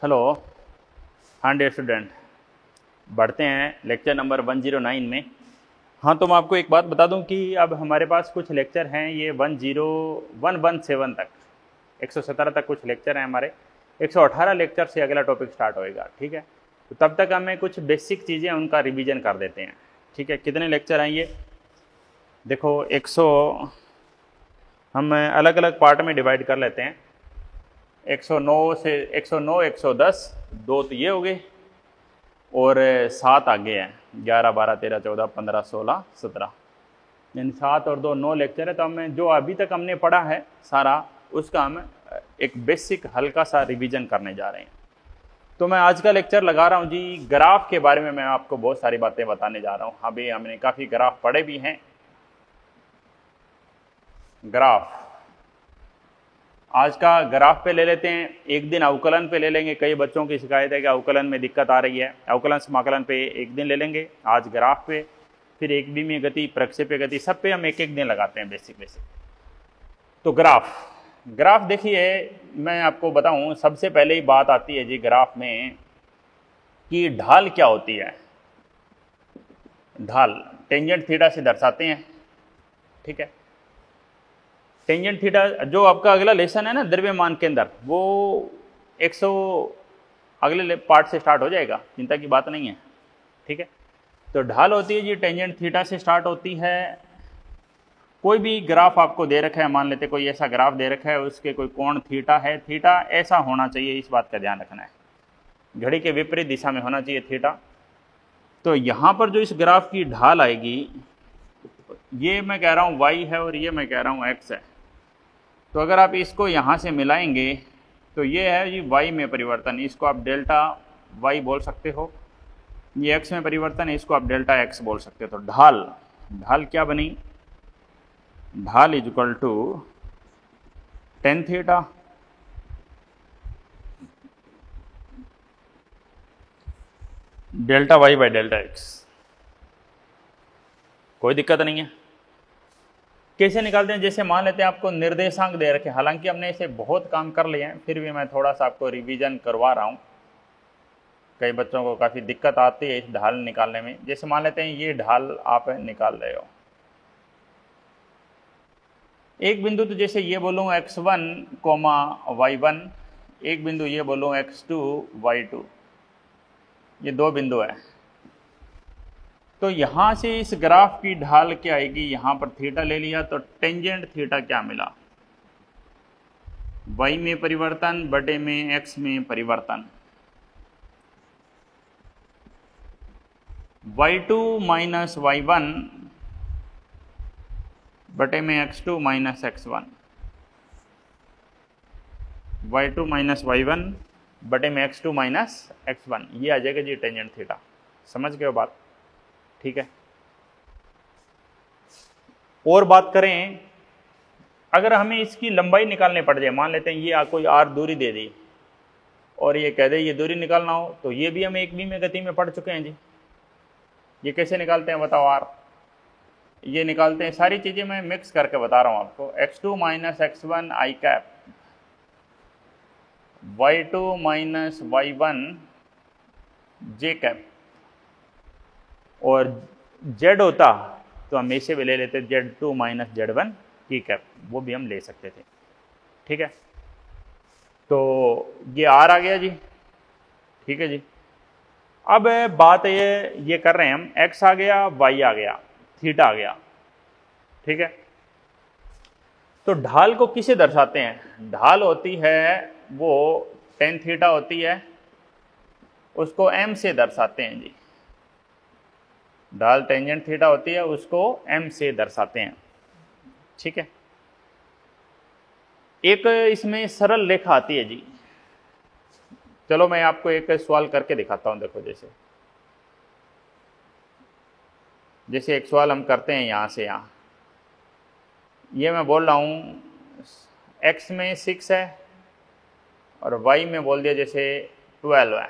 Hello. हाँ dear student, बढ़ते हैं लेक्चर नंबर 109 में। हाँ, तो मैं आपको एक बात बता दूं कि अब हमारे पास कुछ लेक्चर हैं, ये 10117 तक, 117 तक कुछ लेक्चर हैं हमारे। 118 लेक्चर से अगला टॉपिक स्टार्ट होएगा, ठीक है। तो तब तक हमें कुछ बेसिक चीज़ें उनका रिवीजन कर देते हैं, ठीक है। कितने लेक्चर हैं ये देखो, 100 हम अलग अलग पार्ट में डिवाइड कर लेते हैं। 109 से 109, 110, दो तो ये हो गए और 7 आगे हैं, 11, 12, 13, 14, 15, 16, 17, यानी 7 और 2 9 लेक्चर है। तो हमें जो अभी तक हमने पढ़ा है सारा, उसका हम एक बेसिक हल्का सा रिवीजन करने जा रहे हैं। तो मैं आज का लेक्चर लगा रहा हूँ जी ग्राफ के बारे में। मैं आपको बहुत सारी बातें बताने जा रहा हूँ। हाँ भाई, हमने काफ़ी ग्राफ पढ़े भी हैं। ग्राफ आज का ग्राफ पे ले लेते हैं, एक दिन अवकलन पे ले लेंगे। कई बच्चों की शिकायत है कि अवकलन में दिक्कत आ रही है, अवकलन समाकलन पे एक दिन ले लेंगे, आज ग्राफ पे, फिर एक विमीय गति, प्रक्षेप्य गति, सब पे हम एक एक दिन लगाते हैं बेसिक। तो ग्राफ देखिए, मैं आपको बताऊं, सबसे पहले ही बात आती है जी ग्राफ में कि ढाल क्या होती है। ढाल टेंजेंट थीटा से दर्शाते हैं, ठीक है। टेंजेंट थीटा जो आपका अगला लेसन है ना द्रव्यमान के अंदर, वो 100 अगले पार्ट से स्टार्ट हो जाएगा, चिंता की बात नहीं है, ठीक है। तो ढाल होती है जी टेंजेंट थीटा से स्टार्ट होती है। कोई भी ग्राफ आपको दे रखा है, मान लेते कोई ऐसा ग्राफ दे रखा है, उसके कोई कोण थीटा है, थीटा ऐसा होना चाहिए, इस बात का ध्यान रखना है, घड़ी के विपरीत दिशा में होना चाहिए थीटा। तो यहाँ पर जो इस ग्राफ की ढाल आएगी, ये मैं कह रहा हूँ y है और ये मैं कह रहा हूँ x है। तो अगर आप इसको यहाँ से मिलाएंगे तो ये है जी y में परिवर्तन, इसको आप डेल्टा y बोल सकते हो। ये x में परिवर्तन है, इसको आप डेल्टा x बोल सकते हो। तो ढाल क्या बनी, ढाल is equal to tan theta delta y by delta x। कोई दिक्कत नहीं है। कैसे निकालते हैं, जैसे मान लेते हैं आपको निर्देशांक दे रखे, हालांकि हमने इसे बहुत काम कर लिए हैं, फिर भी मैं थोड़ा सा आपको रिवीजन करवा रहा हूँ। कई बच्चों को काफ़ी दिक्कत आती है इस ढाल निकालने में। जैसे मान लेते हैं ये ढाल आप निकाल रहे हो, एक बिंदु तो जैसे ये बोलूँ x1, y1, एक बिंदु ये बोलूँ x2, y2, ये दो बिंदु है। तो यहाँ से इस ग्राफ की ढाल क्या आएगी, यहाँ पर थीटा ले लिया तो टेंजेंट थीटा क्या मिला, y में परिवर्तन बटे में x में परिवर्तन, y2 माइनस y1 बटे में x2 minus x1, y2 minus y1 बटे में x2 माइनस x1, ये आ जाएगा जी टेंजेंट थीटा। समझ गए हो बात, ठीक है। और बात करें, अगर हमें इसकी लंबाई निकालनी पड़ जाए, मान लेते हैं ये कोई r दूरी दे दी और ये कह दे ये दूरी निकालना हो, तो ये भी हम एक विमीय गति में पढ़ चुके हैं जी। ये कैसे निकालते हैं बताओ, r ये निकालते हैं, सारी चीजें मैं मिक्स करके बता रहा हूं आपको। x2 माइनस x1 आई कैप, y2 माइनस y1 जे कैप, और z होता तो हम इसे भी ले लेते z2 माइनस z1 की कैप, वो भी हम ले सकते थे, ठीक है। तो ये r आ गया जी, ठीक है जी। अब बात ये कर रहे हैं हम, x आ गया, y आ गया, थीटा आ गया, ठीक है। तो ढाल को किसे दर्शाते हैं, ढाल होती है वो टेन थीटा होती है, उसको m से दर्शाते हैं जी। ढाल टेंजेंट थीटा होती है, उसको m से दर्शाते हैं, ठीक है। एक इसमें सरल रेखा आती है जी, चलो मैं आपको एक सवाल करके दिखाता हूं। देखो जैसे एक सवाल हम करते हैं यहां से यहां, ये मैं बोल रहा हूं x में 6 है और y में बोल दिया जैसे 12 है,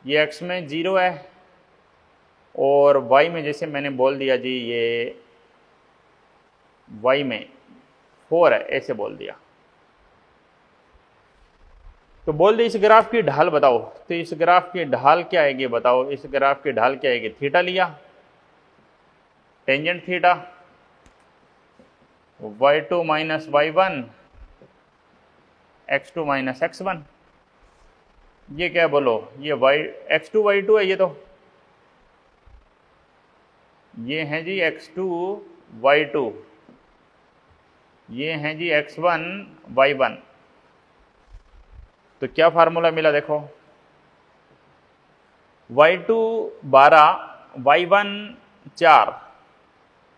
ये x में 0 है और y में जैसे मैंने बोल दिया जी ये y में 4 है, ऐसे बोल दिया। तो बोल दे इस ग्राफ की ढाल बताओ, तो इस ग्राफ की ढाल क्या आएगी बताओ, इस ग्राफ की ढाल क्या आएगी? थीटा लिया, tangent theta, y2 minus y1 x2 minus x1। ये क्या बोलो, ये x2 y2 है, ये है जी x2 y2, ये है जी x1 y1। तो क्या फार्मूला मिला देखो, y2 12, y1 4,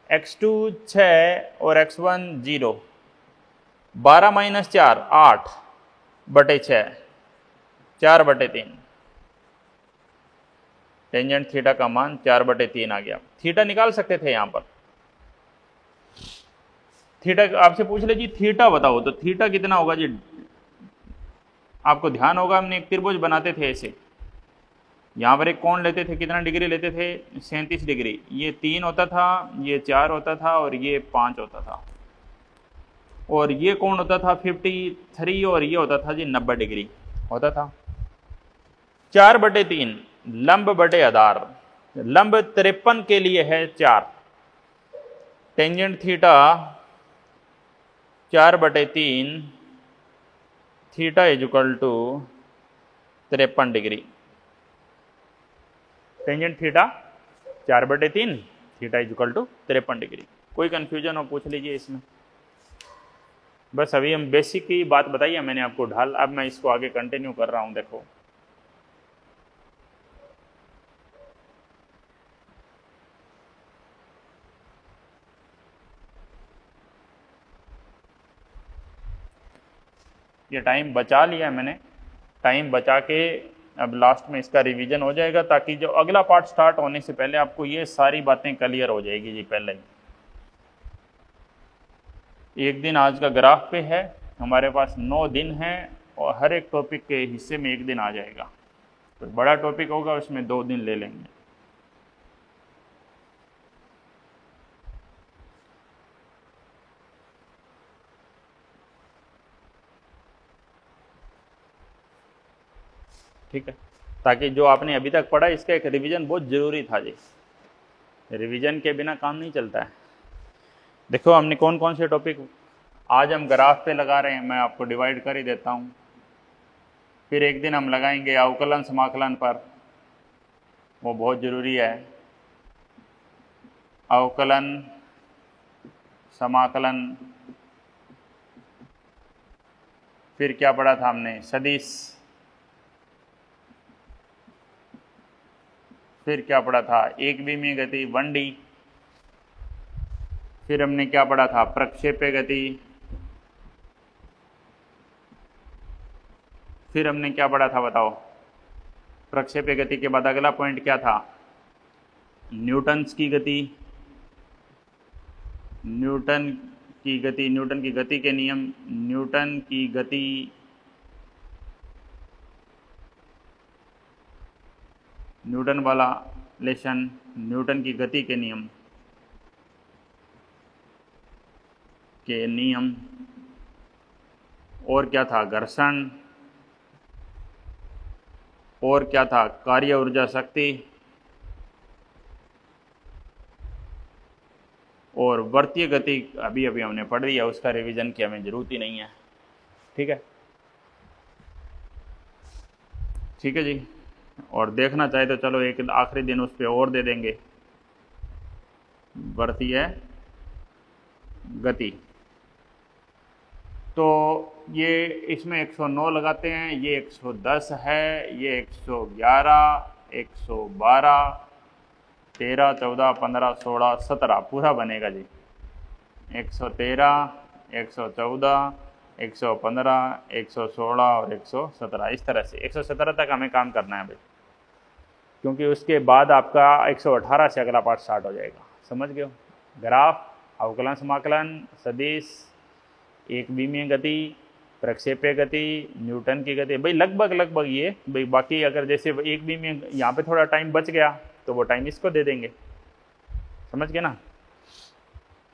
x2 6 और x1 0। 12 माइनस 4 8 बटे 6, 4 बटे 3। टेंजेंट थीटा का मान 4 बटे 3 आ गया। थीटा निकाल सकते थे यहां पर। थीटा आपसे पूछ ले जी थीटा बताओ, तो थीटा कितना होगा जी? आपको ध्यान होगा हमने एक त्रिभुज बनाते थे ऐसे, यहाँ पर एक कोण लेते थे, कितना डिग्री लेते थे? 37 डिग्री। ये 3 होता था, ये 4 होता था और ये 5 होता था, और ये कोण होता था 53 और ये होता था जी 90 डिग्री होता था। 4 बटे 3 लंब बटे आधार, लंब 53 के लिए है 4। टेंजेंट थीटा 4 बटे 3, theta is equal to 53 degree. Tangent theta 4 बटे 3, theta is equal to 53 degree. कोई कंफ्यूजन हो पूछ लीजिए इसमें। बस अभी हम बेसिक की बात बताई है मैंने आपको ढाल, अब मैं इसको आगे कंटिन्यू कर रहा हूं। देखो ये टाइम बचा लिया मैंने, टाइम बचा के अब लास्ट में इसका रिवीजन हो जाएगा, ताकि जो अगला पार्ट स्टार्ट होने से पहले आपको ये सारी बातें क्लियर हो जाएगी जी पहले ही। एक दिन आज का ग्राफ पे है, हमारे पास 9 दिन हैं और हर एक टॉपिक के हिस्से में एक दिन आ जाएगा। तो बड़ा टॉपिक होगा उसमें 2 दिन ले लेंगे। ठीक है, ताकि जो आपने अभी तक पढ़ा इसका एक रिवीजन बहुत ज़रूरी था जी। रिवीजन के बिना काम नहीं चलता है। देखो हमने कौन कौन से टॉपिक आज हम ग्राफ पे लगा रहे हैं, मैं आपको डिवाइड कर ही देता हूँ। फिर एक दिन हम लगाएंगे अवकलन समाकलन पर, वो बहुत ज़रूरी है। अवकलन समाकलन, फिर क्या पढ़ा था हमने? सदिश, फिर क्या पढ़ा था? एक विमीय गति 1D। फिर हमने क्या पढ़ा था? प्रक्षेप्य गति। फिर हमने क्या पढ़ा था बताओ? प्रक्षेप्य गति के बाद अगला पॉइंट क्या था? न्यूटन्स की गति, न्यूटन की गति, न्यूटन की गति के नियम, न्यूटन की गति, न्यूटन वाला लेसन, न्यूटन की गति के नियम और क्या था? घर्षण, और क्या था? कार्य ऊर्जा शक्ति, और वृत्तीय गति अभी अभी हमने पढ़ लिया, उसका रिवीजन की हमें जरूरत ही नहीं है। ठीक है, ठीक है जी। और देखना चाहे तो चलो एक आखिरी दिन उस पर और दे देंगे, वृत्तीय गति। तो ये इसमें 109 लगाते हैं, ये 110 है, ये 111, 112, 13, 14, 15, 16, 17 पूरा बनेगा जी। 113, 114, 115, 116 और 117, इस तरह से 117 तक हमें काम करना है भाई, क्योंकि उसके बाद आपका 118 से अगला पार्ट स्टार्ट हो जाएगा। समझ गए हो? ग्राफ, अवकलन समाकलन, सदिश, एक विमीय गति, प्रक्षेप्य गति, न्यूटन की गति, भाई लगभग ये भाई। बाकी अगर जैसे एक विमीय यहाँ पे थोड़ा टाइम बच गया तो वो टाइम इसको दे देंगे। समझ गए ना?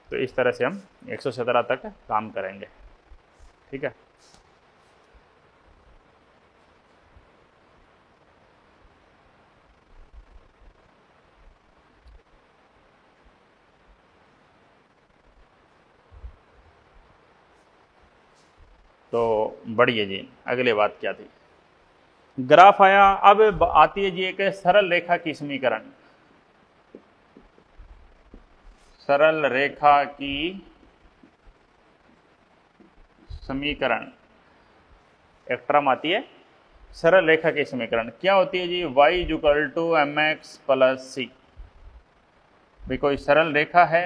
तो इस तरह से हम 117 तक काम करेंगे। ठीक है, तो बढ़िया जी, अगली बात क्या थी? ग्राफ आया। अब आती है जी एक सरल रेखा की समीकरण। सरल रेखा की समीकरण एक टर्म आती है, सरल रेखा की समीकरण क्या होती है जी? y equal to M x plus C. भाई कोई सरल रेखा है,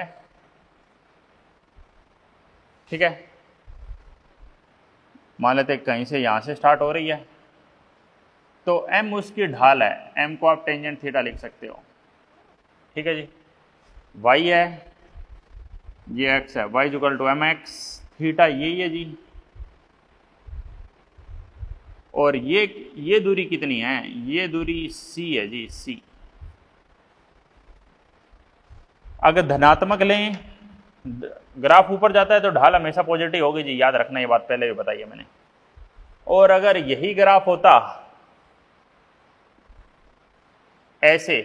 ठीक है, मान लेते कहीं से यहां से स्टार्ट हो रही है, तो m उसकी ढाल है, m को आप टेंजेंट थीटा लिख सकते हो, ठीक है जी। y है, ये x है, y equal to M x, theta यही है जी, और ये दूरी कितनी है? ये दूरी c है जी, c। अगर धनात्मक लें, ग्राफ ऊपर जाता है तो ढाल हमेशा पॉजिटिव होगी जी, याद रखना, ये बात पहले भी बताई है मैंने। और अगर यही ग्राफ होता ऐसे,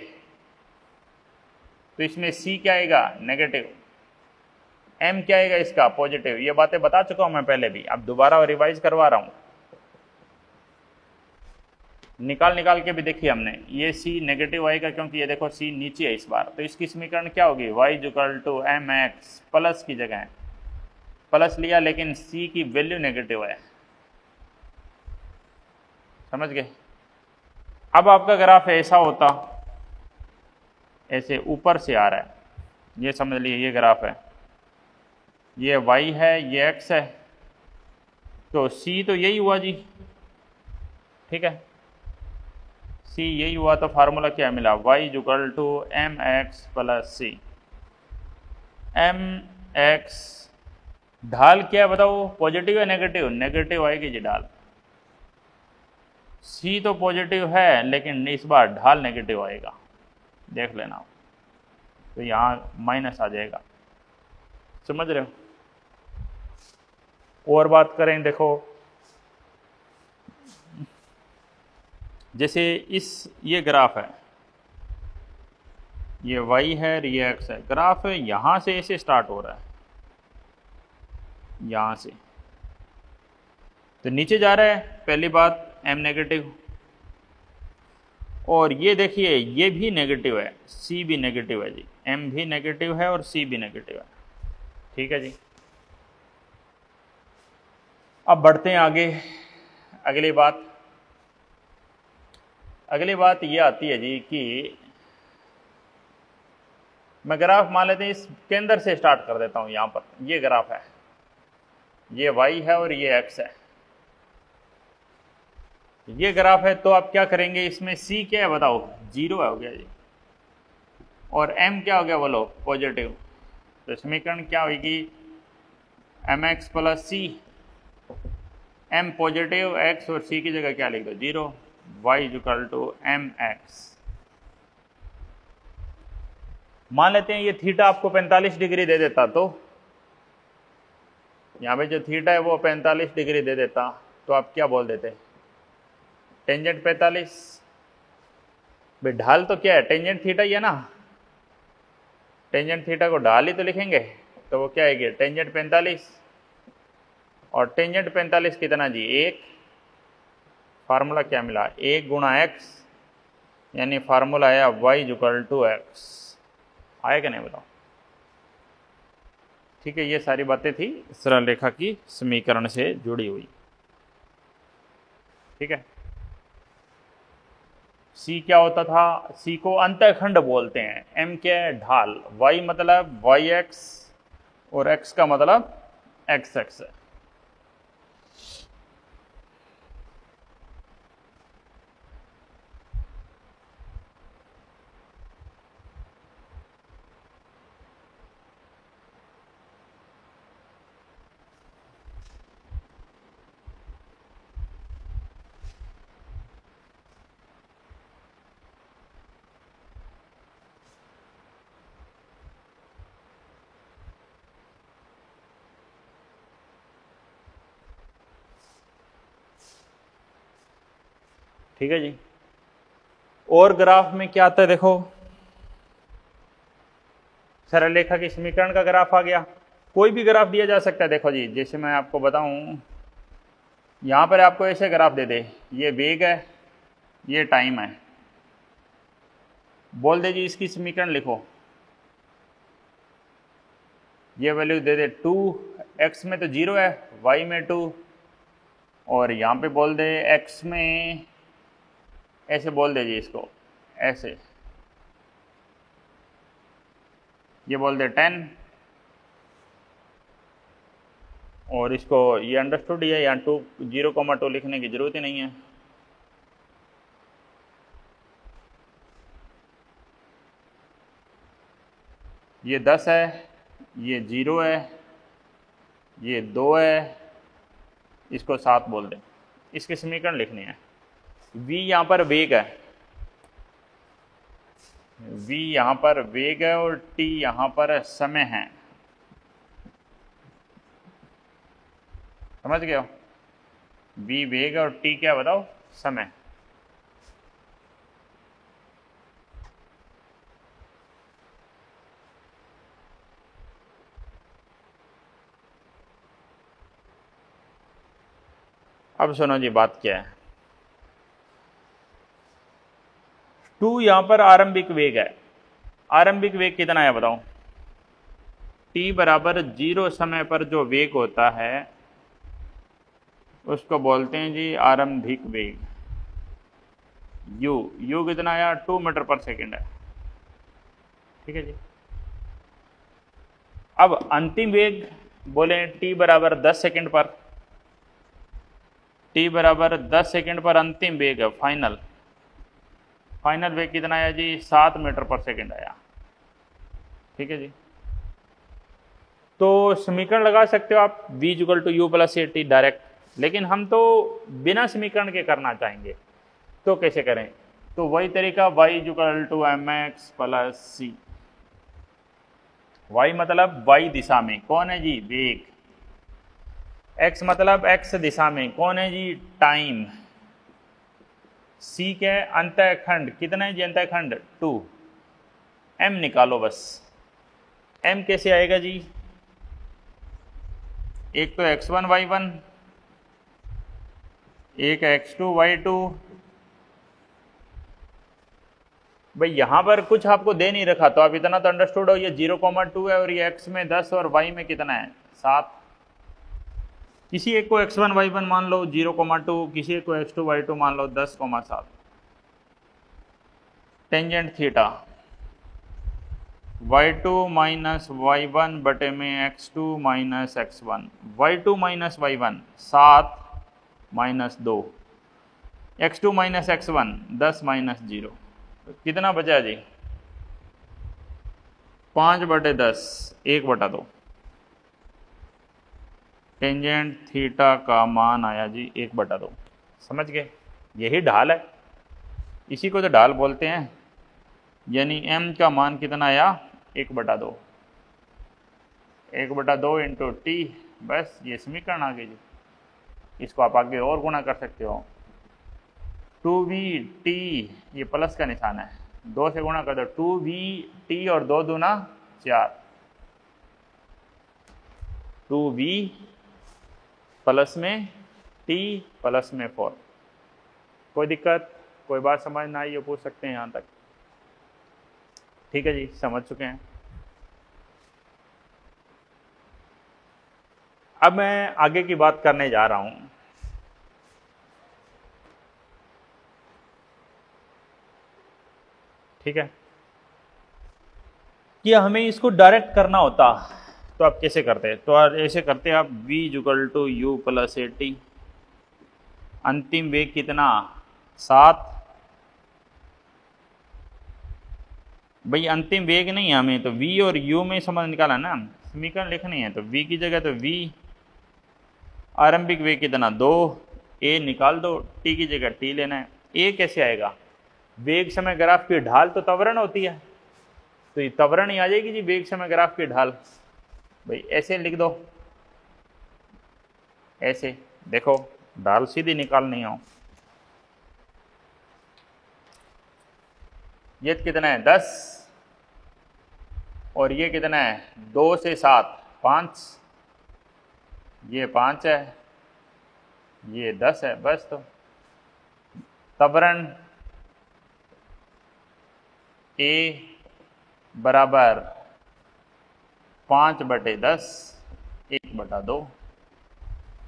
तो इसमें c क्या आएगा? नेगेटिव। m क्या आएगा इसका? पॉजिटिव। ये बातें बता चुका हूं मैं पहले भी, अब दोबारा रिवाइज करवा रहा हूं। निकाल के भी देखिए हमने, ये c नेगेटिव आएगा क्योंकि ये देखो c नीचे है इस बार, तो इसकी समीकरण क्या होगी? y equal to M x, plus की जगह प्लस लिया लेकिन c की वैल्यू नेगेटिव है, समझ गए? अब आपका ग्राफ ऐसा होता, ऐसे ऊपर से आ रहा है, ये समझ लिए ये ग्राफ है, ये y है, ये x है, तो c तो यही हुआ जी, ठीक है, c यही हुआ, तो फार्मूला क्या मिला? y equal to M x plus c. M x, ढाल क्या है बताओ? पॉजिटिव है नेगेटिव? नेगेटिव आएगी जी ढाल। c तो पॉजिटिव है लेकिन इस बार ढाल नेगेटिव आएगा, देख लेना, तो यहाँ माइनस आ जाएगा, समझ रहे हो? और बात करें, देखो जैसे ये ग्राफ है, ये y है, ये x है, ग्राफ यहां से ऐसे स्टार्ट हो रहा है, यहां से तो नीचे जा रहा है, पहली बात m नेगेटिव, और ये देखिए ये भी नेगेटिव है, c भी नेगेटिव है जी, m भी नेगेटिव है और c भी नेगेटिव है, ठीक है जी। अब बढ़ते हैं आगे। अगली बात ये आती है जी कि मैं ग्राफ मान लेते हैं, इस केंद्र से स्टार्ट कर देता हूं। यहां पर ये ग्राफ है, ये y है और ये x है, ये ग्राफ है, तो आप क्या करेंगे? इसमें c क्या है बताओ? 0 हो गया जी, और m क्या हो गया बोलो? पॉजिटिव। तो समीकरण क्या होगी? एम एक्स प्लस सी, m पॉजिटिव, x और c की जगह क्या लिख दो? 0। y equal to M x. मान लेते हैं ये थीटा आपको 45 डिग्री दे देता, तो यहां पे जो थीटा है वो 45 डिग्री दे देता, तो आप क्या बोल देते? टेंजेंट 45। भाई ढाल तो क्या है? टेंजेंट थीटा ही है ना, टेंजेंट थीटा को ढाल ही तो लिखेंगे, तो वो क्या आएगी? टेंजेंट 45, और टेंजेंट 45 कितना जी? 1। फार्मूला क्या मिला? 1 गुणा एक्स, यानी फार्मूला आया y इक्वल टू एक्स। आया कि नहीं बताओ? ठीक है, ये सारी बातें थी सरल रेखा की समीकरण से जुड़ी हुई, ठीक है। C क्या होता था? C को अंतःखंड बोलते हैं। M क्या है? ढाल। Y मतलब yx और x का मतलब xx है। ठीक है जी। और ग्राफ में क्या आता है देखो, सरल रेखा की समीकरण का ग्राफ आ गया। कोई भी ग्राफ दिया जा सकता है। देखो जी, जैसे मैं आपको बताऊं, यहाँ पर आपको ऐसे ग्राफ दे दे, ये वेग है, ये टाइम है, बोल दे जी इसकी समीकरण लिखो, ये वैल्यू दे दे 2, x में तो 0 है, y में 2, और यहाँ पे बोल दे x में, ऐसे बोल दे जी इसको, ऐसे ये बोल दे 10, और इसको ये अंडरस्टूड है, यहाँ 2 0,2 लिखने की जरूरत ही नहीं है। ये 10 है, ये 0 है, ये 2 है, इसको 7 बोल दें, इसके समीकरण लिखने हैं। v यहाँ पर वेग है, v यहाँ पर वेग है और t यहाँ पर समय है, समझ गए हो? v वेग है और t क्या बताओ, समय। अब सुनो जी बात क्या है। 2 यहां पर आरंभिक वेग है, आरंभिक वेग कितना है बताओ? t बराबर 0 समय पर जो वेग होता है उसको बोलते हैं जी आरंभिक वेग। u कितना आया? 2 मीटर पर सेकेंड है, ठीक है जी। अब अंतिम वेग बोले t बराबर 10 सेकेंड पर, t बराबर 10 सेकेंड पर अंतिम वेग है, फाइनल वेग कितना आया जी? 7 मीटर पर सेकेंड आया, ठीक है जी। तो समीकरण लगा सकते हो आप v equal to u plus a t direct, लेकिन हम तो बिना समीकरण के करना चाहेंगे, तो कैसे करें? तो वही तरीका y equal to M x plus c. y मतलब y दिशा में कौन है जी? वेग। x मतलब x दिशा में कौन है जी? टाइम। c क्या है? अंतःखंड। कितना है जी अंतःखंड? 2। m निकालो बस। m कैसे आएगा जी? एक तो x1 y1, एक x2 y2। भाई यहां पर कुछ आपको दे नहीं रखा, तो आप इतना तो अंडरस्टूड हो, ये 0,2 है और ये x में 10 और y में कितना है? 7। किसी एक को x1 y1 मान लो 0,2, किसी एक को x2 y2 मान लो 10,7। Tangent theta y2 minus y1 बटे में x2 minus x1। y2 minus y1 7 minus 2, x2 minus x1 10 minus 0, कितना बचा जी? 5 बटे 10, 1/2। टेंजेंट थीटा का मान आया जी 1/2। समझ गए? यही ढाल है, इसी को तो ढाल बोलते हैं। यानी m का मान कितना आया? 1/2। 1/2 इंटू टी, बस ये समीकरण आ गई जी। इसको आप आगे और गुणा कर सकते हो। 2v t, ये प्लस का निशान है, 2 से गुणा कर दो। 2v t और 2 दूना 4, 2v प्लस में t प्लस में 4। कोई दिक्कत, कोई बात समझ ना आई, ये पूछ सकते हैं यहाँ तक। ठीक है जी, समझ चुके हैं। अब मैं आगे की बात करने जा रहा हूं। ठीक है, कि हमें इसको डायरेक्ट करना होता तो आप कैसे करते? तो ऐसे करते आप v equal to u plus a t. अंतिम वेग कितना? 7। भाई अंतिम वेग नहीं है हमें, तो v और u में समझ निकाला ना, समीकरण लिखनी है। तो v की जगह तो v, आरंभिक वेग कितना? 2, a निकाल दो, t की जगह t लेना है। a कैसे आएगा? वेग समय ग्राफ की ढाल तो त्वरण होती है, तो ये त्वरण ही आ जाएगी जी वेग समय ग्राफ की ढाल। भाई ऐसे लिख दो, ऐसे देखो, ढाल सीधी निकालनी हो। ये कितना है? 10, और ये कितना है? 2 से 7 5, ये 5 है, ये 10 है बस। तो त्वरण ए बराबर 5/10 1/2।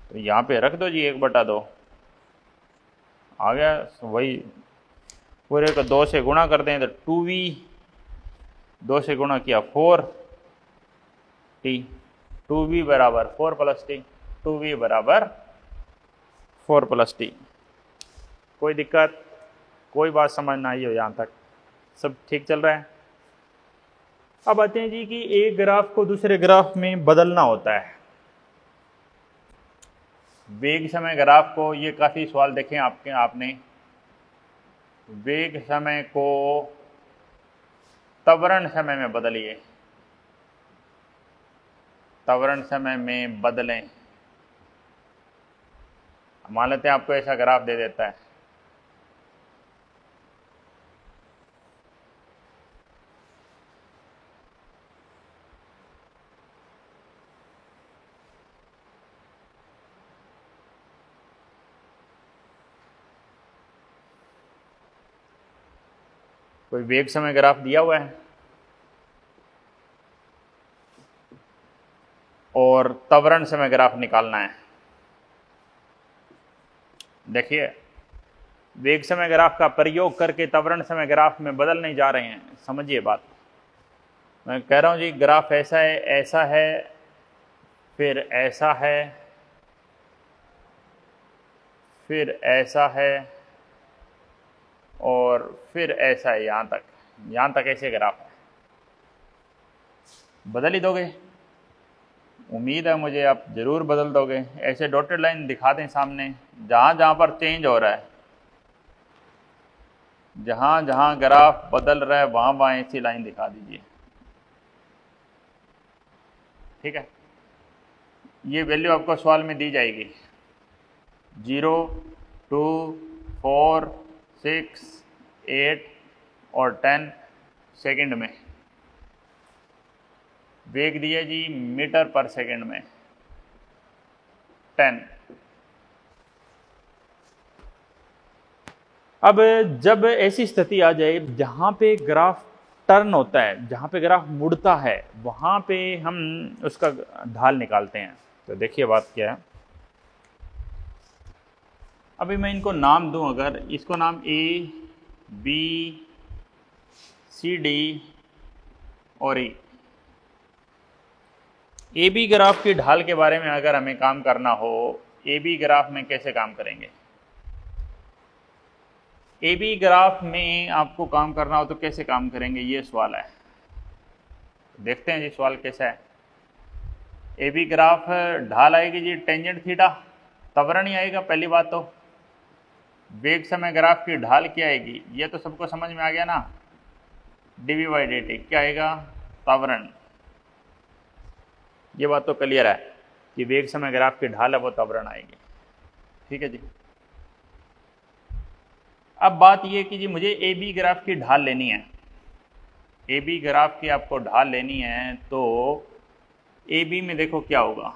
तो यहाँ पे रख दो जी 1/2 आ गया। वही पूरे को 2 से गुणा कर दें तो 2v, 2 से गुणा किया 4t, 2v बराबर 4 + t, 2v बराबर 4 + t। कोई दिक्कत, कोई बात समझ ना आई हो, यहाँ तक सब ठीक चल रहा है। अब आते हैं जी कि एक ग्राफ को दूसरे ग्राफ में बदलना होता है। वेग समय ग्राफ को, ये काफ़ी सवाल देखे आपने। वेग समय को त्वरण समय में बदलिए, त्वरण समय में बदलें। मान लेते हैं आपको ऐसा ग्राफ दे देता है, कोई वेग समय ग्राफ दिया हुआ है और त्वरण समय ग्राफ निकालना है। देखिए, वेग समय ग्राफ का प्रयोग करके त्वरण समय ग्राफ में बदलने जा रहे हैं। समझिए बात, मैं कह रहा हूं जी ग्राफ ऐसा है, ऐसा है, फिर ऐसा है, फिर ऐसा है और फिर ऐसा है। यहाँ तक ऐसे ग्राफ है। बदल ही दोगे, उम्मीद है मुझे आप जरूर बदल दोगे। ऐसे डॉटेड लाइन दिखा दें सामने, जहाँ जहाँ पर चेंज हो रहा है, जहाँ जहाँ ग्राफ बदल रहा है वहाँ वहाँ ऐसी लाइन दिखा दीजिए। ठीक है, ये वैल्यू आपको सवाल में दी जाएगी 0, 2, 4, 6, 8 और 10 सेकंड में। वेग दिया जी मीटर पर सेकंड में 10। अब जब ऐसी स्थिति आ जाए जहाँ पे ग्राफ टर्न होता है, जहाँ पे ग्राफ मुड़ता है, वहाँ पे हम उसका ढाल निकालते हैं। तो देखिए बात क्या है। अभी मैं इनको नाम दूं, अगर इसको नाम A, B, C, D और E। ए बी ग्राफ की ढाल के बारे में अगर हमें काम करना हो, ए बी ग्राफ में कैसे काम करेंगे? ए बी ग्राफ में आपको काम करना हो तो कैसे काम करेंगे, ये सवाल है। देखते हैं जी सवाल कैसा है। ए बी ग्राफ ढाल आएगी जी टेंजेंट थीटा, त्वरण ही आएगा पहली बात। तो वेग समय ग्राफ की ढाल क्या आएगी, ये तो सबको समझ में आ गया ना, dv/dt क्या आएगा, त्वरण। ये बात तो क्लियर है कि वेग समय ग्राफ की ढाल है वो त्वरण आएगी। ठीक है जी। अब बात ये कि जी मुझे ए बी ग्राफ की ढाल लेनी है। ए बी ग्राफ की आपको ढाल लेनी है तो ए बी में देखो क्या होगा,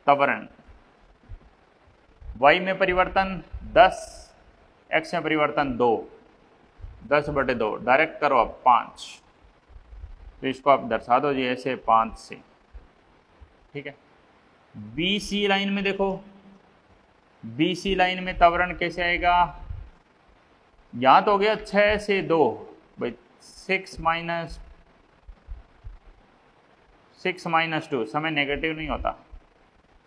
त्वरण। y में परिवर्तन 10, x में परिवर्तन 2, 10/2 डायरेक्ट करो अब 5। तो इसको आप दर्शा दो जी ऐसे 5 से। ठीक है। बी सी लाइन में देखो, बी सी लाइन में त्वरण कैसे आएगा, यहाँ तो हो गया 6 से 2 भाई, 6 माइनस 2, समय नेगेटिव नहीं होता।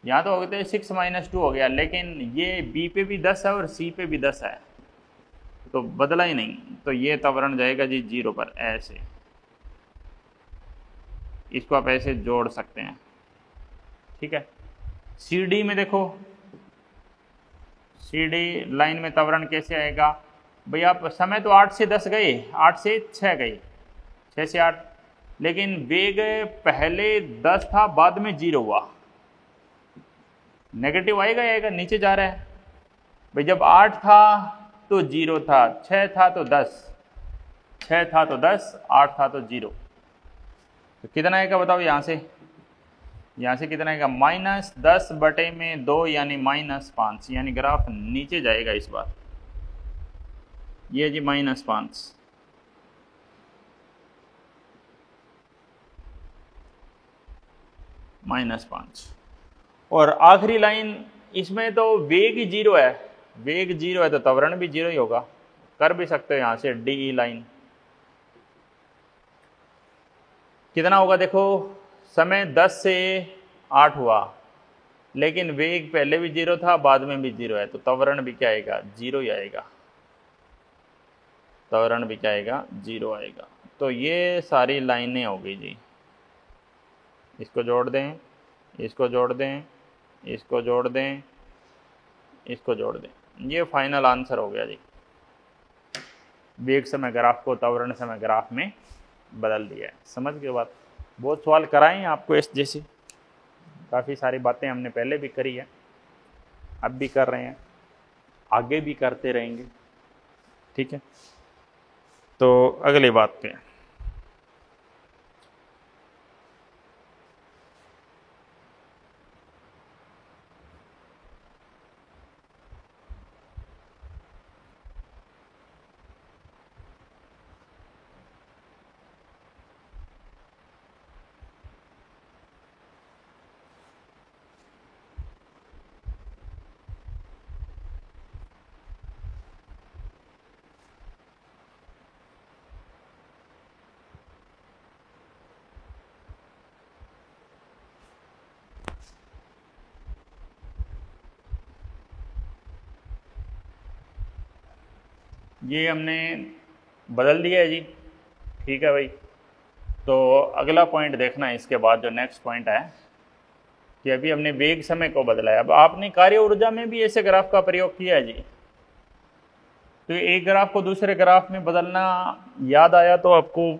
यहाँ तो हो गए 6 - 2 हो गया, लेकिन ये बी पे भी 10 है और सी पे भी 10 है, तो बदला ही नहीं। तो ये त्वरण जाएगा जी 0 पर ऐसे। इसको आप ऐसे जोड़ सकते हैं। ठीक है। सी डी में देखो, सी डी लाइन में त्वरण कैसे आएगा भाई, आप समय तो 8 से 10 गए, 8 से 6 गए, 6 से 8, लेकिन वेग पहले 10 था बाद में 0 हुआ, नेगेटिव आएगा या आएगा, नीचे जा रहा है भाई। जब 8 था तो 0 था, 6 था तो 10, 6 था तो 10, 8 था तो 0, तो कितना आएगा बताओ यहाँ से, यहाँ से कितना आएगा -10/2 यानी -5, यानी ग्राफ नीचे जाएगा इस बार। ये जी -5, -5। और आखिरी लाइन इसमें तो वेग ही 0 है, वेग 0 है तो त्वरण भी 0 ही होगा। कर भी सकते हो यहाँ से डी लाइन। कितना होगा देखो, समय 10 से 8 हुआ, लेकिन वेग पहले भी 0 था, बाद में भी 0 है, तो त्वरण भी क्या आएगा, 0 ही आएगा। त्वरण भी क्या आएगा, 0 आएगा। तो ये सारी लाइनें हो गई जी। इसको जोड़ दें, इसको जोड़ दें, इसको जोड़ दें, इसको जोड़ दें, ये फाइनल आंसर हो गया जी। वेग समय ग्राफ को त्वरण समय ग्राफ में बदल दिया है। समझ गए बात? बहुत सवाल कराएं आपको इस जैसी, काफ़ी सारी बातें हमने पहले भी करी है, अब भी कर रहे हैं, आगे भी करते रहेंगे। ठीक है, तो अगली बात पे ये हमने बदल दिया है जी। ठीक है भाई, तो अगला पॉइंट देखना है इसके बाद, जो नेक्स्ट पॉइंट है कि अभी हमने वेग समय को बदला है। अब आपने कार्य ऊर्जा में भी ऐसे ग्राफ का प्रयोग किया है जी, तो एक ग्राफ को दूसरे ग्राफ में बदलना याद आया तो आपको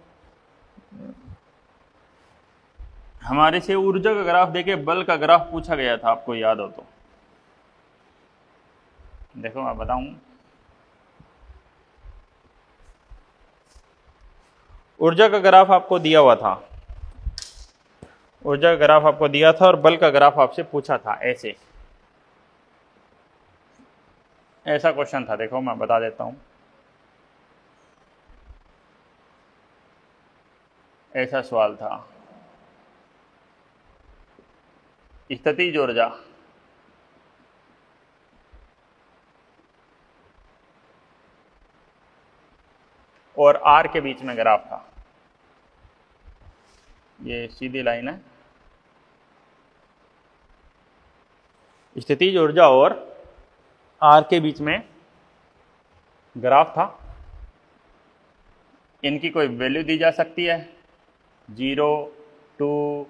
हमारे से ऊर्जा का ग्राफ देके बल का ग्राफ पूछा गया था, आपको याद हो तो। देखो मैं बताऊं, ऊर्जा का ग्राफ आपको दिया हुआ था, ऊर्जा का ग्राफ आपको दिया था और बल का ग्राफ आपसे पूछा था। ऐसा क्वेश्चन था। देखो मैं बता देता हूं, ऐसा सवाल था, स्थितिज ऊर्जा और आर के बीच में ग्राफ था। ये सीधी लाइन है, स्थितिज ऊर्जा और आर के बीच में ग्राफ था। इनकी कोई वैल्यू दी जा सकती है, 0, 2,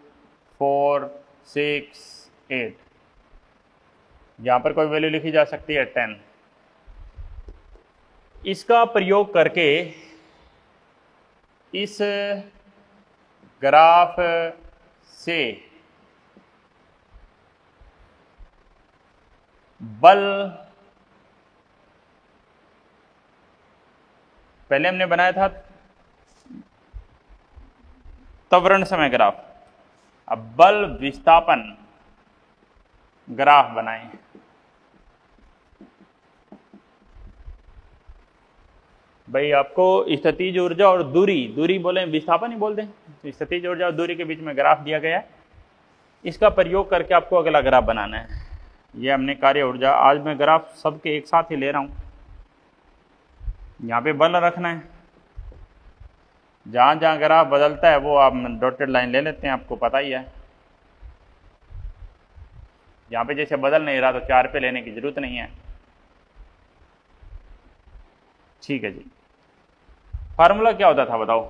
4, 6, 8। यहां पर कोई वैल्यू लिखी जा सकती है 10। इसका प्रयोग करके इस ग्राफ से बल, पहले हमने बनाया था त्वरण समय ग्राफ, अब बल विस्थापन ग्राफ बनाएं। भाई आपको स्थितिज ऊर्जा और दूरी बोले, विस्थापन ही बोल दें, स्थितिज ऊर्जा और दूरी के बीच में ग्राफ दिया गया है। इसका प्रयोग करके आपको अगला ग्राफ बनाना है। ये हमने कार्य ऊर्जा, आज मैं ग्राफ सबके एक साथ ही ले रहा हूं। यहाँ पे बल रखना है, जहां जहां ग्राफ बदलता है वो आप डॉटेड लाइन ले लेते हैं, आपको पता ही है। यहाँ पे जैसे बदल नहीं रहा तो 4 पे लेने की जरूरत नहीं है। ठीक है जी, फार्मूला क्या होता था बताओ,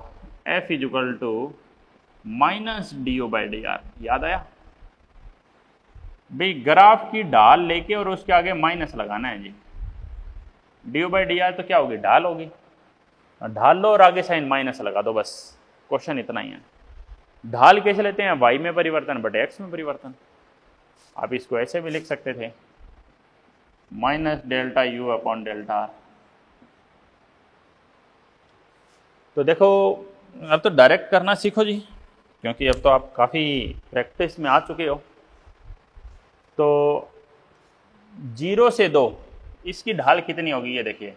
F = -du/dr। याद आया भाई, ग्राफ की ढाल लेके और उसके आगे माइनस लगाना है जी। du/dr तो क्या होगी, ढाल होगी, ढाल लो और आगे साइन माइनस लगा दो, बस क्वेश्चन इतना ही है। ढाल कैसे लेते हैं, y में परिवर्तन बटे x में परिवर्तन। आप इसको ऐसे भी लिख सकते थे, -ΔU/ΔR। तो देखो अब तो डायरेक्ट करना सीखो जी, क्योंकि अब तो आप काफ़ी प्रैक्टिस में आ चुके हो। तो 0 से 2 इसकी ढाल कितनी होगी ये देखिए।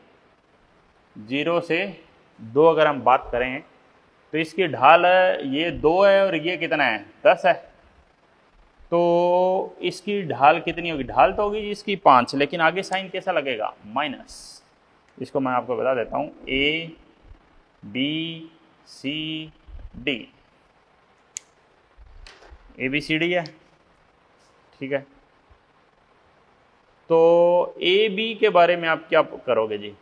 0 से 2 अगर हम बात करें तो इसकी ढाल ये 2 है और ये कितना है 10 है। तो इसकी ढाल कितनी होगी? ढाल तो होगी इसकी 5, लेकिन आगे साइन कैसा लगेगा? माइनस। इसको मैं आपको बता देता हूँ, A B C D, ABCD है, ठीक है। तो AB के बारे में आप क्या करोगे जी?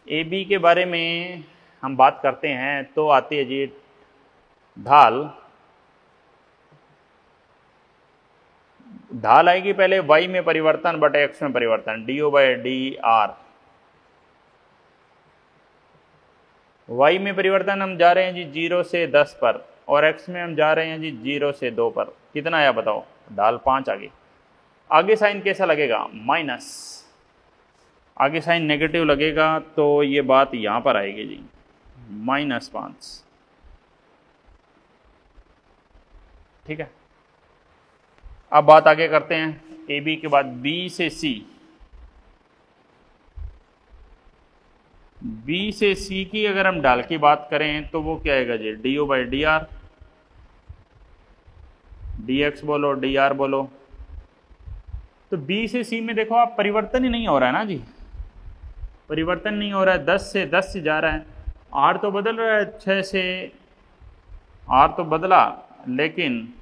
AB के बारे में हम बात करते हैं तो आती है जी ढाल आएगी पहले y में परिवर्तन बटे x में परिवर्तन, DO/dr। y में परिवर्तन हम जा रहे हैं जी 0 से 10 पर, और x में हम जा रहे हैं जी 0 से 2 पर। कितना आया बताओ? ढाल 5 आ गई। आगे साइन कैसा लगेगा? माइनस। आगे साइन नेगेटिव लगेगा तो ये बात यहां पर आएगी जी, -5, ठीक है। अब बात आगे करते हैं ए बी के बाद B से C। B से C की अगर हम ढाल की बात करें तो वो क्या आएगा जी? DO/dr, dx बोलो dr बोलो। तो B से C में देखो आप परिवर्तन ही नहीं हो रहा है ना जी, परिवर्तन नहीं हो रहा है। 10 से 10 से जा रहा है, R तो बदल रहा है, 6 से R तो बदला, लेकिन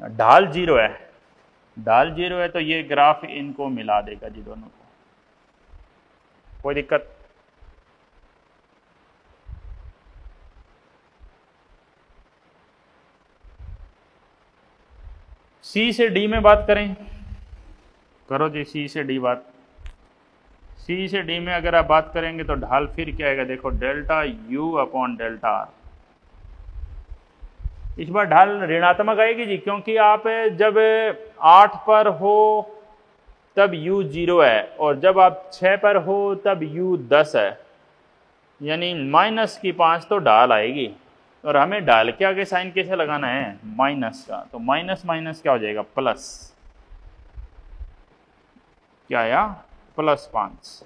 ढाल 0 है। ढाल 0 है तो ये ग्राफ इनको मिला देगा जी, दोनों को, कोई दिक्कत? C से D में बात करें, करो जी C से D बात। C से D में अगर आप बात करेंगे तो ढाल फिर क्या आएगा? देखो ΔU/ΔR। इस बार ढाल ऋणात्मक आएगी जी, क्योंकि आप जब 8 पर हो तब U 0 है, और जब आप 6 पर हो तब U 10 है, यानी -5 तो ढाल आएगी। और हमें ढाल के आगे साइन कैसे लगाना है? माइनस का। तो माइनस माइनस क्या हो जाएगा? प्लस। क्या आया? +5।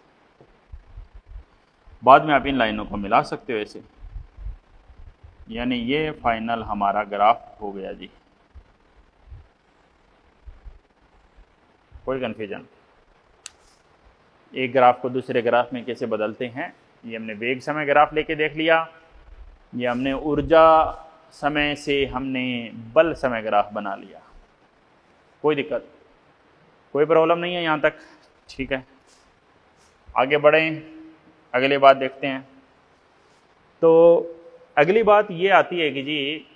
बाद में आप इन लाइनों को मिला सकते हो ऐसे, यानी ये फाइनल हमारा ग्राफ हो गया जी। कोई कन्फ्यूजन? एक ग्राफ को दूसरे ग्राफ में कैसे बदलते हैं, ये हमने वेग समय ग्राफ लेके देख लिया। ये हमने ऊर्जा समय से हमने बल समय ग्राफ बना लिया। कोई दिक्कत, कोई प्रॉब्लम नहीं है यहाँ तक, ठीक है। आगे बढ़ें, अगली बात देखते हैं। तो अगली बात ये आती है कि जी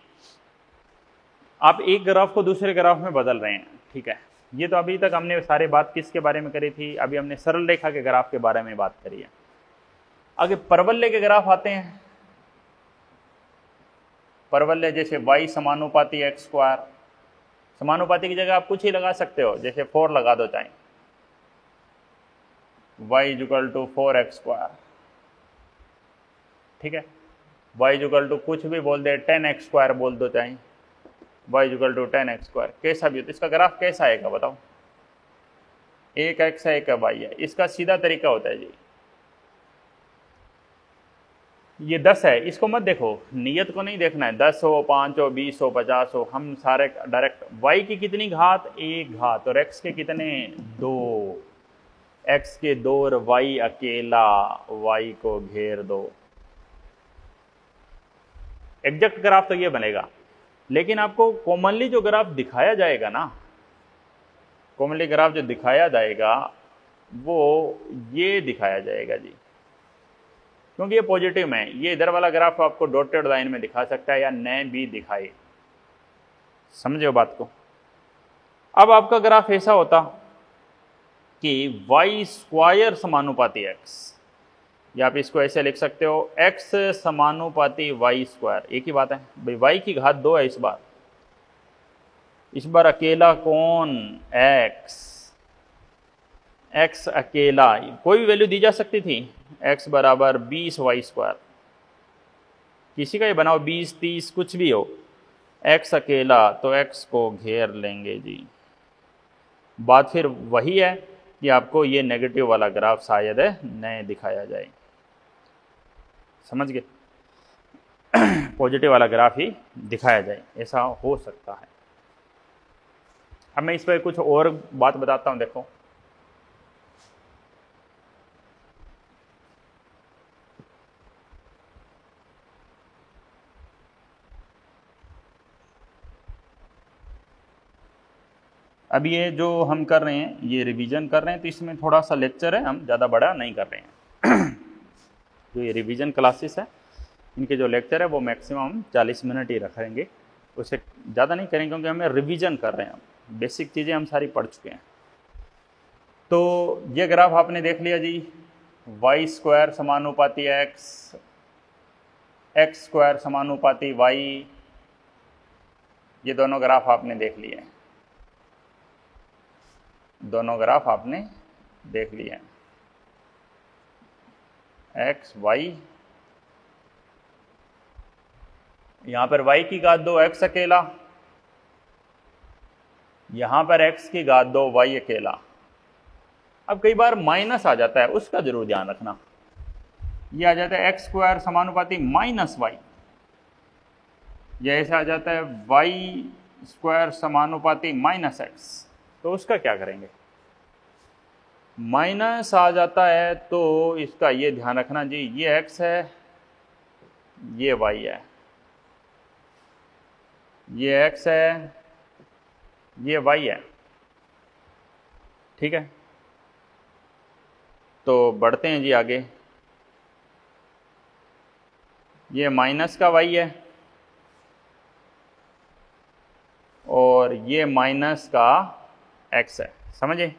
आप एक ग्राफ को दूसरे ग्राफ में बदल रहे हैं, ठीक है। ये तो अभी तक हमने सारी बात किसके बारे में करी थी? अभी हमने सरल रेखा के ग्राफ के बारे में बात करी है। आगे परवलय के ग्राफ आते हैं। परवलय जैसे y समानुपाती x², समानुपाती की जगह आप कुछ ही लगा सकते हो, जैसे 4 लगा दो चाहे, y = 4x², ठीक है। y = कुछ भी बोल दे, 10x² बोल दो चाहे, y = 10x², कैसा भी हो। तो इसका ग्राफ कैसा आएगा बताओ? एक x है एक y है। इसका सीधा तरीका होता है जी, ये 10 है, इसको मत देखो, नियत को नहीं देखना है, 10 हो 5 हो 20 हो 50 हो, हम सारे डायरेक्ट y की कितनी घात? 1 घात, और x के कितने? 2, x के 2 और y अकेला, y को घेर दो। एग्जैक्ट ग्राफ तो ये बनेगा, लेकिन आपको कॉमनली जो ग्राफ दिखाया जाएगा ना, कॉमनली ग्राफ जो दिखाया जाएगा वो ये दिखाया जाएगा जी, क्योंकि ये पॉजिटिव में है। ये इधर वाला ग्राफ आपको डॉटेड लाइन में दिखा सकता है या न भी दिखाए, समझो बात को। अब आपका ग्राफ ऐसा होता कि y² समानुपाती x, या आप इसको ऐसे लिख सकते हो x समानुपाती y², एक ही बात है भाई। y की घात 2 है इस बार अकेला कौन? x अकेला, कोई भी वैल्यू दी जा सकती थी, x = 20y², किसी का ही बनाओ, 20 30 कुछ भी हो, x अकेला, तो x को घेर लेंगे जी। बात फिर वही है कि आपको ये नेगेटिव वाला ग्राफ शायद न दिखाया जाए, समझ गए? पॉजिटिव वाला ग्राफ ही दिखाया जाए, ऐसा हो सकता है। अब मैं इस पर कुछ और बात बताता हूं, देखो। अब ये जो हम कर रहे हैं, ये रिवीजन कर रहे हैं, तो इसमें थोड़ा सा लेक्चर है, हम ज़्यादा बड़ा नहीं कर रहे हैं। जो ये रिवीजन क्लासेस है, इनके जो लेक्चर है वो मैक्सिमम 40 मिनट ही रखेंगे, उससे ज़्यादा नहीं करेंगे, क्योंकि हमें रिवीजन कर रहे हैं, बेसिक चीज़ें हम सारी पढ़ चुके हैं। तो ये ग्राफ आपने देख लिया जी, वाई स्क्वायर समानुपाती एक्स, एक्स स्क्वायर समानुपाती वाई, ये दोनों ग्राफ आपने देख लिए हैं, दोनों ग्राफ आपने देख लिए हैं, एक्स वाई, यहां पर y की घात 2 x अकेला, यहां पर x की घात 2 y अकेला। अब कई बार माइनस आ जाता है, उसका जरूर ध्यान रखना, ये आ जाता है एक्स स्क्वायर समानुपाती माइनस वाई, ये ऐसे आ जाता है वाई स्क्वायर समानुपाती माइनस एक्स, तो उसका क्या करेंगे? माइनस आ जाता है तो इसका ये ध्यान रखना जी, ये x है, ये y है, ये x है, ये y है, ठीक है। तो बढ़ते हैं जी आगे, ये माइनस का y है और ये माइनस का x है, समझे?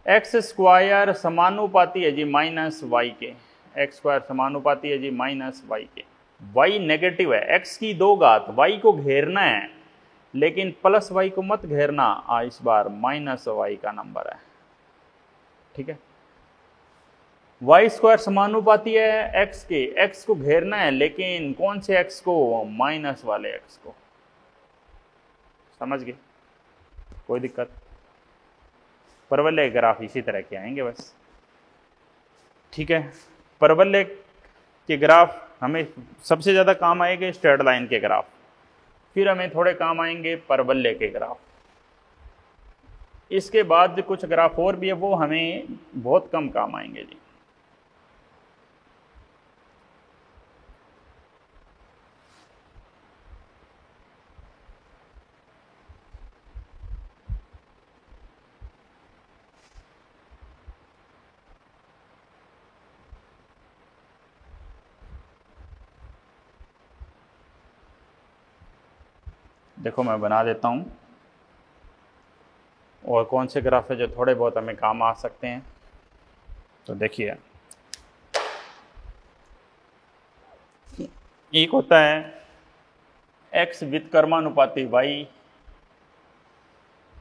एक्स स्क्वायर समानुपाती है जी माइनस वाई के, एक्स स्क्वायर समानुपाती है जी माइनस वाई के, वाई नेगेटिव है, एक्स की 2 घात, वाई को घेरना है, लेकिन प्लस वाई को मत घेरना, इस बार माइनस वाई का नंबर है, ठीक है। वाई स्क्वायर समानुपाती है एक्स के, एक्स को घेरना है, लेकिन कौन से एक्स को? माइनस वाले एक्स को, समझ गए? कोई दिक्कत? परवलय ग्राफ इसी तरह के आएंगे बस, ठीक है। परवलय के ग्राफ हमें सबसे ज़्यादा काम आएंगे स्ट्रेट लाइन के ग्राफ, फिर हमें थोड़े काम आएंगे परवलय के ग्राफ, इसके बाद कुछ ग्राफ और भी है, वो हमें बहुत कम काम आएंगे जी। देखो मैं बना देता हूँ, और कौन से ग्राफ है जो थोड़े बहुत हमें काम आ सकते हैं। तो देखिए, एक होता है x व्युत्क्रमानुपाती y,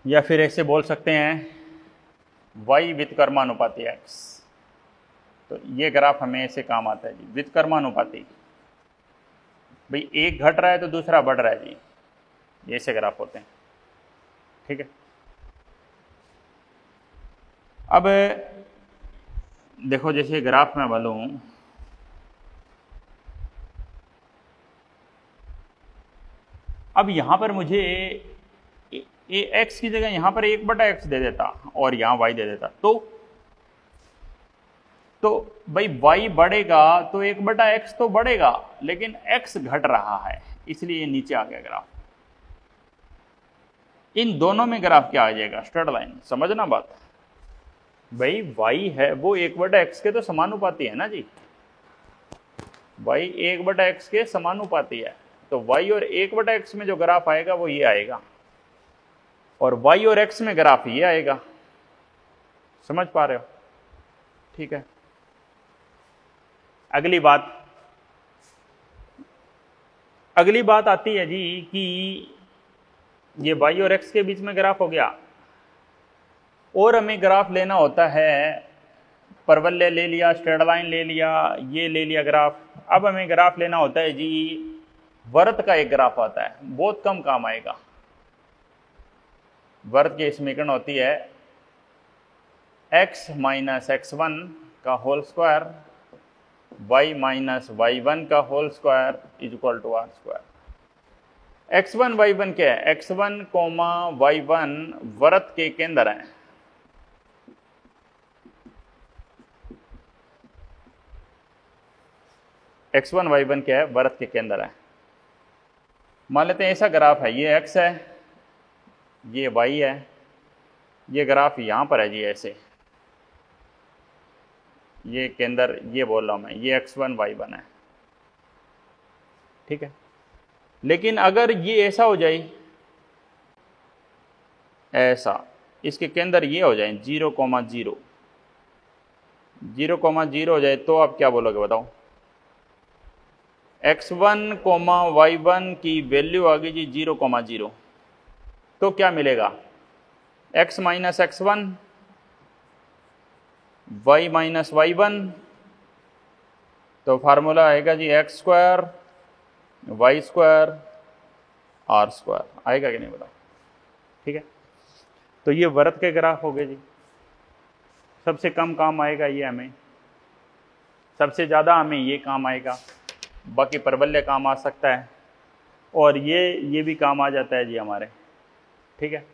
या फिर ऐसे बोल सकते हैं y व्युत्क्रमानुपाती x। तो ये ग्राफ हमें ऐसे काम आता है जी, व्युत्क्रमानुपाती, भाई एक घट रहा है तो दूसरा बढ़ रहा है जी, ये ऐसे ग्राफ होते हैं, ठीक है। अब देखो, जैसे ग्राफ में बोलूं, अब यहां पर मुझे x की जगह यहां पर 1/x दे देता और यहां y दे देता, तो भाई y बढ़ेगा तो 1/x तो बढ़ेगा, लेकिन x घट रहा है, इसलिए ये नीचे आ गया ग्राफ। इन दोनों में ग्राफ क्या आ जाएगा? स्ट्रेट लाइन, समझना बात। भाई y है वो 1/x के तो समानुपाती है ना जी, y 1/x के समानुपाती है, तो y और 1/x में जो ग्राफ आएगा वो ये आएगा, और y और x में ग्राफ ये आएगा, समझ पा रहे हो? ठीक है। अगली बात आती है जी कि ये y और x के बीच में ग्राफ हो गया, और हमें ग्राफ लेना होता है, परवलय ले लिया, स्ट्रेट लाइन ले लिया, ये ले लिया ग्राफ। अब हमें ग्राफ लेना होता है जी वृत्त का एक ग्राफ आता है, बहुत कम काम आएगा। वृत्त की समीकरण होती है x माइनस x1 का whole square y minus y1 का whole square is equal to r square. x1 y1 क्या है? x1 कोमा y1 वृत्त के केंद्र है। x1 y1 क्या है? वृत्त के केंद्र है। मान लेते हैं ऐसा ग्राफ है, ये x है, ये y है, ये ग्राफ यहां पर है जी, ऐसे ये केंद्र, ये बोल रहा हूं मैं, ये x1 y1 है, ठीक है। लेकिन अगर ये ऐसा हो जाए, ऐसा, इसके केंद्र ये हो जाए 0,0, 0,0 हो जाए, तो आप क्या बोलोगे बताओ? x1, y1 की वैल्यू आ गई जी 0,0, तो क्या मिलेगा? x minus x1 y minus y1, तो फार्मूला आएगा जी x square y square r square, आएगा कि नहीं बताओ? ठीक है, तो ये वृत्त के ग्राफ हो गए जी। सबसे कम काम आएगा ये हमें, सबसे ज़्यादा हमें ये काम आएगा, बाकी परवलय काम आ सकता है, और ये भी काम आ जाता है जी हमारे, ठीक है।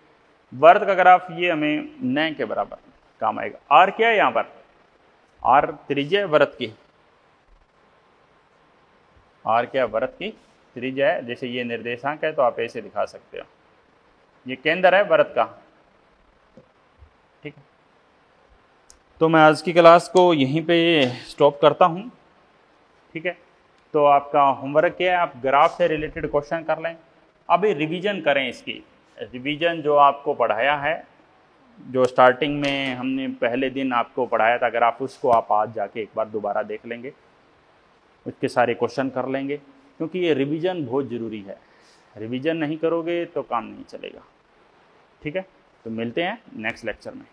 वृत्त का ग्राफ ये हमें 9 के बराबर काम आएगा। आर क्या है यहाँ पर? आर त्रिज्या वृत्त की, आर क्या? वृत्त की त्रिज्या है। जैसे ये निर्देशांक है तो आप ऐसे दिखा सकते हो, ये केंद्र है वृत्त का, ठीक है। तो मैं आज की क्लास को यहीं पे स्टॉप करता हूँ, ठीक है। तो आपका होमवर्क क्या है? आप ग्राफ से रिलेटेड क्वेश्चन कर लें, अभी रिवीजन करें इसकी, रिवीजन जो आपको पढ़ाया है, जो स्टार्टिंग में हमने पहले दिन आपको पढ़ाया था ग्राफ, उसको आप आज जाके एक बार दोबारा देख लेंगे, उसके सारे क्वेश्चन कर लेंगे, क्योंकि ये रिवीजन बहुत ज़रूरी है। रिवीजन नहीं करोगे तो काम नहीं चलेगा, ठीक है। तो मिलते हैं नेक्स्ट लेक्चर में।